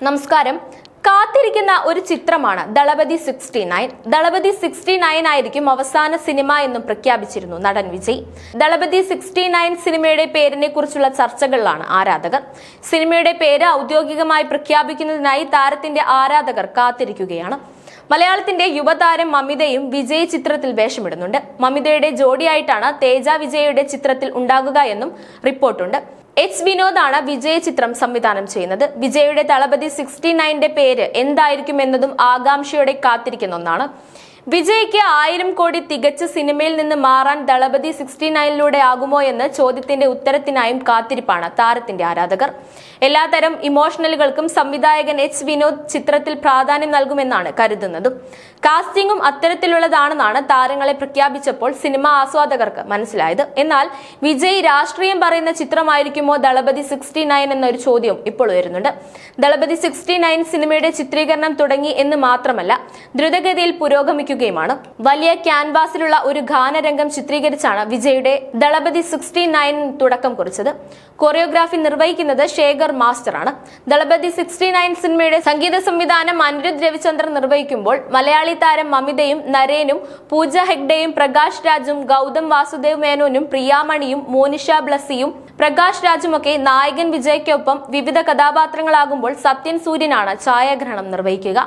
നമസ്കാരം. കാത്തിരിക്കുന്ന ഒരു ചിത്രമാണ് ദളപതി 69. ദളപതി 69 ആയിരിക്കും അവസാന സിനിമ എന്നും പ്രഖ്യാപിച്ചിരുന്നു നടൻ വിജയ്. ദളപതി 69 സിനിമയുടെ പേരിനെ കുറിച്ചുള്ള ചർച്ചകളിലാണ് ആരാധകർ. സിനിമയുടെ പേര് ഔദ്യോഗികമായി പ്രഖ്യാപിക്കുന്നതിനായി താരത്തിന്റെ ആരാധകർ കാത്തിരിക്കുകയാണ്. മലയാളത്തിന്റെ യുവതാരം മമിതയും വിജയ് ചിത്രത്തിൽ വേഷമിടുന്നുണ്ട്. മമിതയുടെ ജോഡിയായിട്ടാണ് തേജ വിജയയുടെ ചിത്രത്തിൽ ഉണ്ടാകുക എന്നും റിപ്പോർട്ടുണ്ട്. എച്ച് വിനോദാണ് വിജയ് ചിത്രം സംവിധാനം ചെയ്യുന്നത്. വിജയുടെ ദളപതി 69ന്റെ പേര് എന്തായിരിക്കും എന്നതും ആകാംക്ഷയോടെ കാത്തിരിക്കുന്ന ഒന്നാണ്. വിജയ്ക്ക് 1000 കോടി തികച്ച സിനിമയിൽ നിന്ന് മാറാൻ ദളപതി 69ലൂടെ ആകുമോ എന്ന ചോദ്യത്തിന്റെ ഉത്തരത്തിനായും കാത്തിരിപ്പാണ് താരത്തിന്റെ ആരാധകർ. എല്ലാത്തരം ഇമോഷണലുകൾക്കും സംവിധായകൻ എച്ച് വിനോദ് ചിത്രത്തിൽ പ്രാധാന്യം നൽകുമെന്നാണ് കരുതുന്നതും. കാസ്റ്റിംഗും അത്തരത്തിലുള്ളതാണെന്നാണ് താരങ്ങളെ പ്രഖ്യാപിച്ചപ്പോൾ സിനിമാ ആസ്വാദകർക്ക് മനസ്സിലായത്. എന്നാൽ വിജയ് രാഷ്ട്രീയം പറയുന്ന ചിത്രമായിരിക്കുമോ ദളപതി 69 എന്നൊരു ചോദ്യം ഇപ്പോൾ ഉയരുന്നുണ്ട്. ദളപതി 69 സിനിമയുടെ ചിത്രീകരണം തുടങ്ങി എന്ന് മാത്രമല്ല, ദ്രുതഗതിയിൽ പുരോഗമിക്കുകയുമാണ്. വലിയ ക്യാൻവാസിലുള്ള ഒരു ഗാനരംഗം ചിത്രീകരിച്ചാണ് വിജയുടെ ദളപതി 69 തുടക്കം കുറിച്ചത്. കൊറിയോഗ്രാഫി നിർവഹിക്കുന്നത് ശേഖർ മാസ്റ്ററാണ്. ദളപതി 69 സിനിമയുടെ സംഗീത സംവിധാനം അനിരുദ്ധ് രവിചന്ദ്രൻ നിർവഹിക്കുമ്പോൾ മലയാളി താരം മമിതയും നരേനും പൂജ ഹെഗ്ഡെയും പ്രകാശ് രാജും ഗൗതം വാസുദേവ് മേനോനും പ്രിയാമണിയും മോനിഷ ബ്ലസ്സിയും പ്രകാശ് രാജുമൊക്കെ നായകൻ വിജയ്ക്കൊപ്പം വിവിധ കഥാപാത്രങ്ങളാകുമ്പോൾ സത്യൻ സൂര്യനാണ് ഛായാഗ്രഹണം നിർവഹിക്കുക.